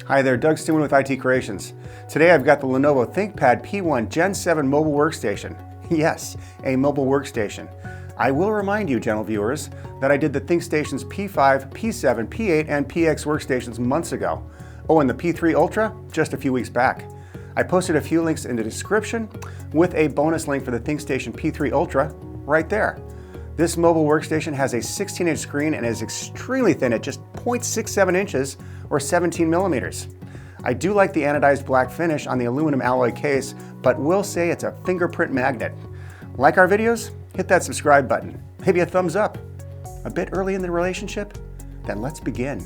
Hi there, Doug Stewart with IT Creations. Today I've got the Lenovo ThinkPad P1 Gen 7 mobile workstation. Yes, a mobile workstation. I will remind you, gentle viewers, that I did the ThinkStations P5, P7, P8, and PX workstations months ago. Oh, and the P3 Ultra just a few weeks back. I posted a few links in the description with a bonus link for the ThinkStation P3 Ultra right there. This mobile workstation has a 16-inch screen and is extremely thin at just 0.67 inches or 17 millimeters. I do like the anodized black finish on the aluminum alloy case, but will say it's a fingerprint magnet. Like our videos? Hit that subscribe button. Maybe a thumbs up. A bit early in the relationship? Then let's begin.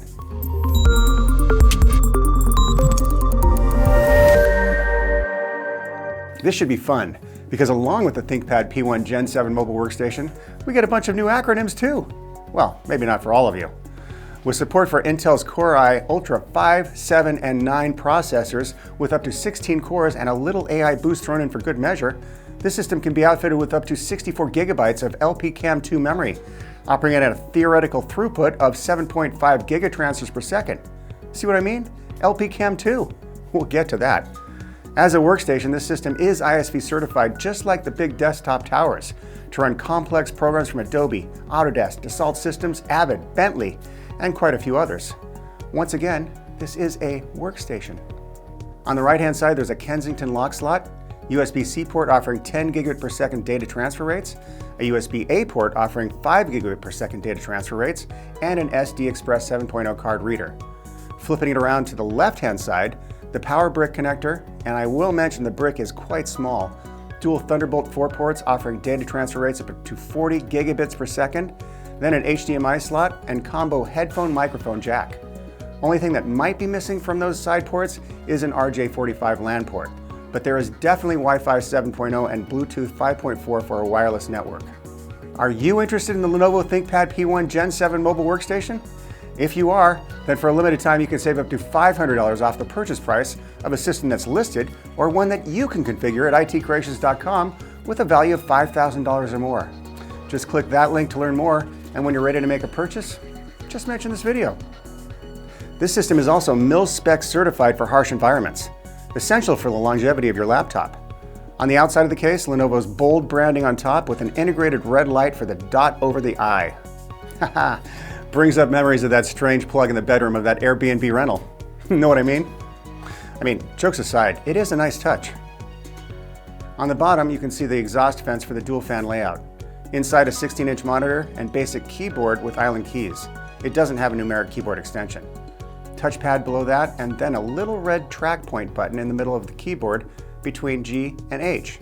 This should be fun, because along with the ThinkPad P1 Gen 7 mobile workstation, we get a bunch of new acronyms too. Well, maybe not for all of you. With support for Intel's Core i Ultra 5, 7, and 9 processors with up to 16 cores and a little AI boost thrown in for good measure, this system can be outfitted with up to 64 gigabytes of LPCAMM2 memory, operating at a theoretical throughput of 7.5 gigatransfers per second. See what I mean? LPCAMM2. We'll get to that. As a workstation, this system is ISV certified just like the big desktop towers to run complex programs from Adobe, Autodesk, Dassault Systems, Avid, Bentley, and quite a few others. Once again, this is a workstation. On the right-hand side, there's a Kensington lock slot, USB-C port offering 10 gigabit per second data transfer rates, a USB-A port offering 5 gigabit per second data transfer rates, and an SD Express 7.0 card reader. Flipping it around to the left-hand side, the power brick connector, and I will mention the brick is quite small, dual Thunderbolt 4 ports offering data transfer rates up to 40 gigabits per second, then an HDMI slot and combo headphone microphone jack. Only thing that might be missing from those side ports is an RJ45 LAN port, but there is definitely Wi-Fi 7.0 and Bluetooth 5.4 for a wireless network. Are you interested in the Lenovo ThinkPad P1 Gen 7 mobile workstation? If you are, then for a limited time you can save up to $500 off the purchase price of a system that's listed or one that you can configure at itcreations.com with a value of $5,000 or more. Just click that link to learn more, and when you're ready to make a purchase, just mention this video. This system is also mil-spec certified for harsh environments, essential for the longevity of your laptop. On the outside of the case, Lenovo's bold branding on top with an integrated red light for the dot over the I. Haha. Brings up memories of that strange plug in the bedroom of that Airbnb rental. Know what I mean? Jokes aside, it is a nice touch. On the bottom, you can see the exhaust vents for the dual fan layout. Inside, a 16-inch monitor and basic keyboard with island keys. It doesn't have a numeric keyboard extension. Touchpad below that, and then a little red track point button in the middle of the keyboard between G and H.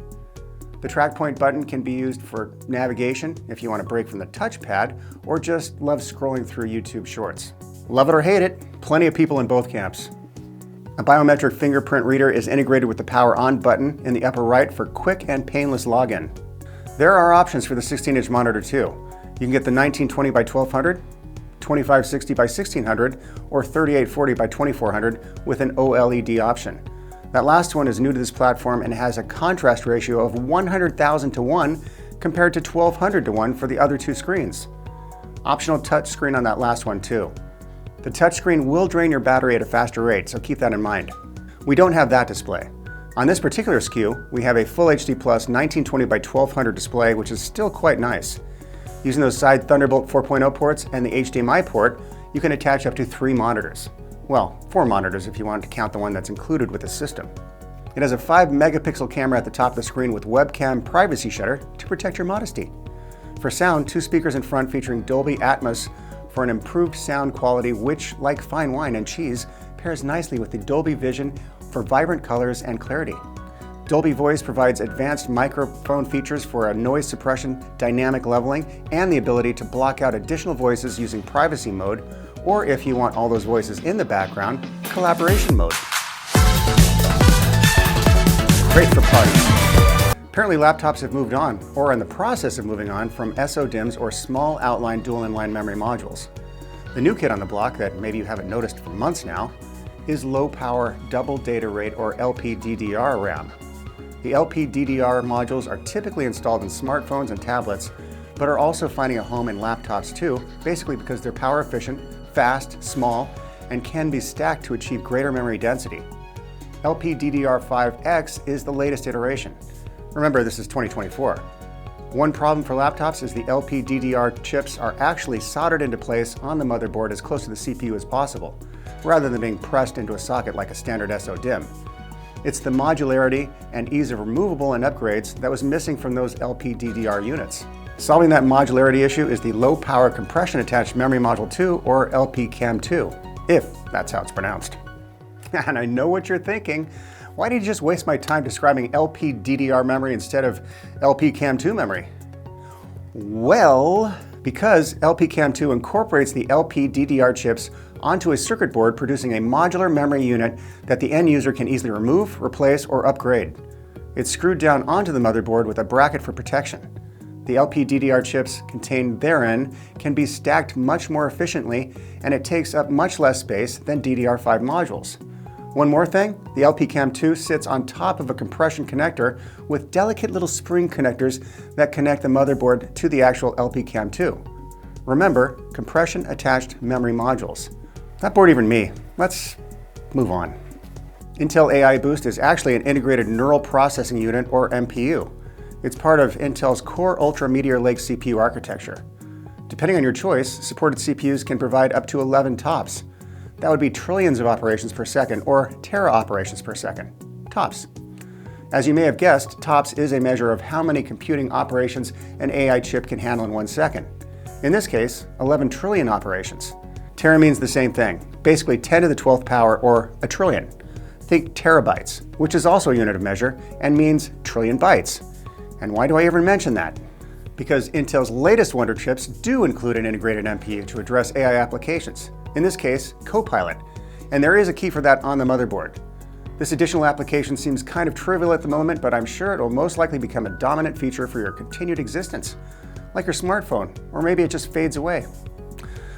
The track point button can be used for navigation if you want to break from the touchpad or just love scrolling through YouTube shorts. Love it or hate it, plenty of people in both camps. A biometric fingerprint reader is integrated with the power on button in the upper right for quick and painless login. There are options for the 16-inch monitor too. You can get the 1920 by 1200, 2560 by 1600, or 3840 by 2400 with an OLED option. That last one is new to this platform and has a contrast ratio of 100,000 to 1 compared to 1200 to 1 for the other two screens. Optional touchscreen on that last one too. The touchscreen will drain your battery at a faster rate, so keep that in mind. We don't have that display. On this particular SKU, we have a Full HD Plus 1920 by 1200 display, which is still quite nice. Using those side Thunderbolt 4.0 ports and the HDMI port, you can attach up to 3 monitors. Well, 4 monitors if you want to count the one that's included with the system. It has a 5 megapixel camera at the top of the screen with webcam privacy shutter to protect your modesty. For sound, 2 speakers in front featuring Dolby Atmos for an improved sound quality which, like fine wine and cheese, pairs nicely with the Dolby Vision for vibrant colors and clarity. Dolby Voice provides advanced microphone features for a noise suppression, dynamic leveling, and the ability to block out additional voices using privacy mode, or if you want all those voices in the background, collaboration mode. Great for parties. Apparently laptops have moved on, or are in the process of moving on, from SODIMMs or small outline dual inline memory modules. The new kid on the block that maybe you haven't noticed for months now is low power double data rate or LPDDR RAM. The LPDDR modules are typically installed in smartphones and tablets, but are also finding a home in laptops too, basically because they're power efficient, fast, small, and can be stacked to achieve greater memory density. LPDDR5X is the latest iteration. Remember, this is 2024. One problem for laptops is the LPDDR chips are actually soldered into place on the motherboard as close to the CPU as possible, rather than being pressed into a socket like a standard SO-DIMM. It's the modularity and ease of removal and upgrades that was missing from those LPDDR units. Solving that modularity issue is the Low Power Compression Attached Memory Module 2, or LPCAMM2, if that's how it's pronounced. And I know what you're thinking. Why did you just waste my time describing LPDDR memory instead of LPCAMM2 memory? Well, because LPCAMM2 incorporates the LPDDR chips onto a circuit board, producing a modular memory unit that the end user can easily remove, replace, or upgrade. It's screwed down onto the motherboard with a bracket for protection. The LPDDR chips contained therein can be stacked much more efficiently, and it takes up much less space than DDR5 modules. One more thing, the LPCAMM2 sits on top of a compression connector with delicate little spring connectors that connect the motherboard to the actual LPCAMM2. Remember, compression attached memory modules. That bored even me. Let's move on. Intel AI Boost is actually an integrated neural processing unit, or NPU. It's part of Intel's Core Ultra Meteor Lake CPU architecture. Depending on your choice, supported CPUs can provide up to 11 TOPS. That would be trillions of operations per second, or tera operations per second. TOPS. As you may have guessed, TOPS is a measure of how many computing operations an AI chip can handle in 1 second. In this case, 11 trillion operations. Tera means the same thing, basically 10 to the 12th power, or a trillion. Think terabytes, which is also a unit of measure and means trillion bytes. And why do I even mention that? Because Intel's latest Wonder chips do include an integrated NPU to address AI applications, in this case, Copilot, and there is a key for that on the motherboard. This additional application seems kind of trivial at the moment, but I'm sure it will most likely become a dominant feature for your continued existence, like your smartphone, or maybe it just fades away.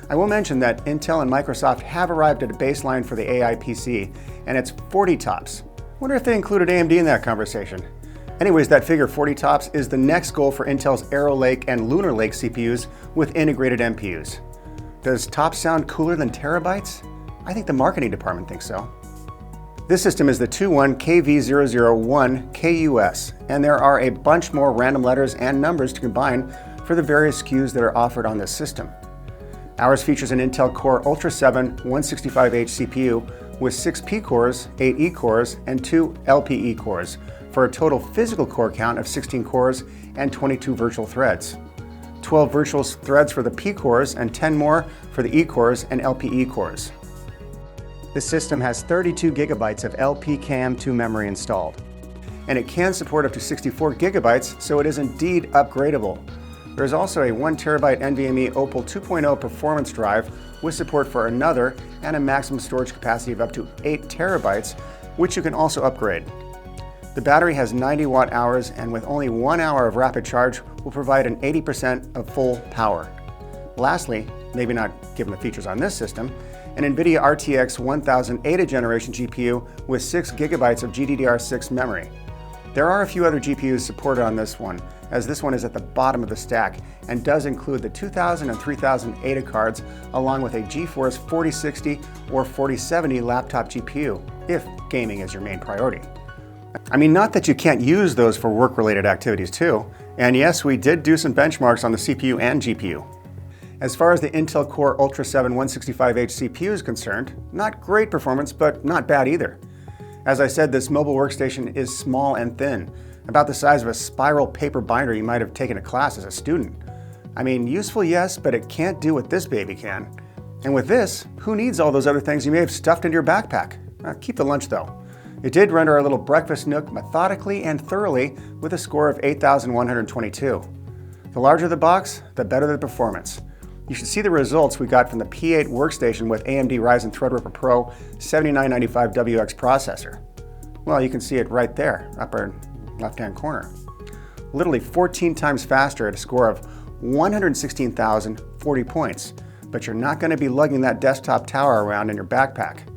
I will mention that Intel and Microsoft have arrived at a baseline for the AI PC, and it's 40 TOPS. Wonder if they included AMD in that conversation. Anyways, that figure 40 TOPS is the next goal for Intel's Arrow Lake and Lunar Lake CPUs with integrated NPUs. Does TOPS sound cooler than terabytes? I think the marketing department thinks so. This system is the 21KV001KUS, and there are a bunch more random letters and numbers to combine for the various SKUs that are offered on this system. Ours features an Intel Core Ultra 7 165H CPU with 6 P cores, 8 E cores, and 2 LPE cores, for a total physical core count of 16 cores and 22 virtual threads. 12 virtual threads for the P cores and 10 more for the E cores and LPE cores. This system has 32 gigabytes of LPCAMM2 memory installed, and it can support up to 64 gigabytes, so it is indeed upgradable. There is also a 1 terabyte NVMe Opal 2.0 performance drive with support for another and a maximum storage capacity of up to 8 terabytes, which you can also upgrade. The battery has 90 watt-hours, and with only 1 hour of rapid charge will provide an 80% of full power. Lastly, maybe not given the features on this system, an NVIDIA RTX 1000 8th generation GPU with 6 gigabytes of GDDR6 memory. There are a few other GPUs supported on this one, as this one is at the bottom of the stack and does include the 2000 and 3000 ADA cards, along with a GeForce 4060 or 4070 laptop GPU, if gaming is your main priority. I mean, not that you can't use those for work-related activities too. And yes, we did do some benchmarks on the CPU and GPU. As far as the Intel Core Ultra 7 165H CPU is concerned, not great performance, but not bad either. As I said, this mobile workstation is small and thin, about the size of a spiral paper binder you might have taken a class as a student. I mean, useful, yes, but it can't do what this baby can. And with this, who needs all those other things you may have stuffed into your backpack? Keep the lunch though. It did render our little breakfast nook methodically and thoroughly with a score of 8,122. The larger the box, the better the performance. You should see the results we got from the P8 workstation with AMD Ryzen Threadripper Pro 7995WX processor. Well, you can see it right there, upper left-hand corner. Literally 14 times faster at a score of 116,040 points, but you're not going to be lugging that desktop tower around in your backpack.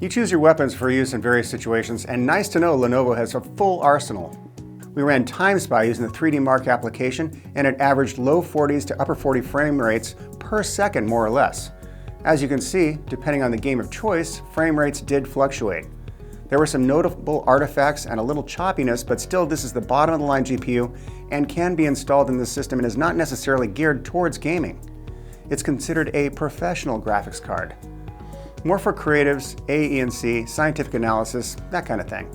You choose your weapons for use in various situations, and nice to know Lenovo has a full arsenal. We ran Time Spy using the 3D Mark application, and it averaged low 40s to upper 40 frame rates per second, more or less. As you can see, depending on the game of choice, frame rates did fluctuate. There were some notable artifacts and a little choppiness, but still this is the bottom of the line GPU and can be installed in the system and is not necessarily geared towards gaming. It's considered a professional graphics card. More for creatives, AE&C, scientific analysis, that kind of thing.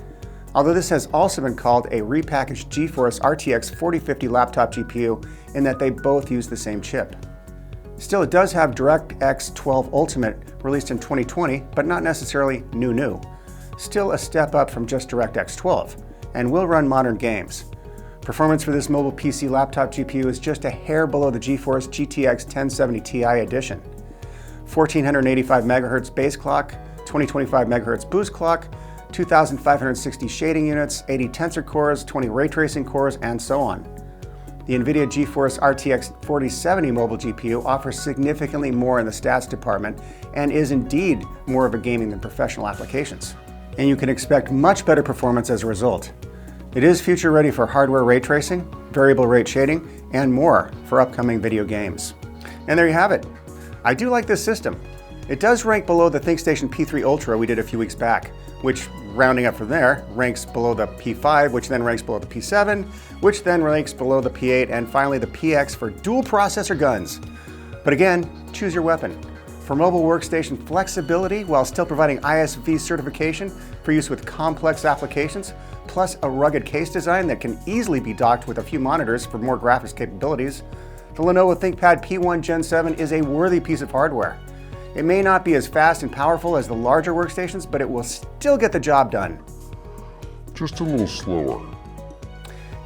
Although this has also been called a repackaged GeForce RTX 4050 laptop GPU in that they both use the same chip. Still, it does have DirectX 12 Ultimate released in 2020, but not necessarily new. Still a step up from just DirectX 12, and will run modern games. Performance for this mobile PC laptop GPU is just a hair below the GeForce GTX 1070 Ti edition. 1485 MHz base clock, 2025 MHz boost clock, 2560 shading units, 80 tensor cores, 20 ray tracing cores, and so on. The NVIDIA GeForce RTX 4070 mobile GPU offers significantly more in the stats department and is indeed more of a gaming than professional applications. And you can expect much better performance as a result. It is future ready for hardware ray tracing, variable rate shading, and more for upcoming video games. And there you have it. I do like this system. It does rank below the ThinkStation P3 Ultra we did a few weeks back, which, rounding up from there, ranks below the P5, which then ranks below the P7, which then ranks below the P8, and finally the PX for dual processor guns. But again, choose your weapon. For mobile workstation flexibility while still providing ISV certification for use with complex applications, plus a rugged case design that can easily be docked with a few monitors for more graphics capabilities, the Lenovo ThinkPad P1 Gen 7 is a worthy piece of hardware. It may not be as fast and powerful as the larger workstations, but it will still get the job done. Just a little slower.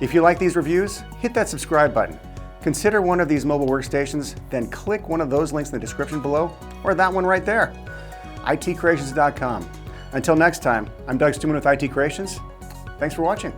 If you like these reviews, hit that subscribe button. Consider one of these mobile workstations, then click one of those links in the description below, or that one right there, itcreations.com. Until next time, I'm Doug Stuman with IT Creations. Thanks for watching.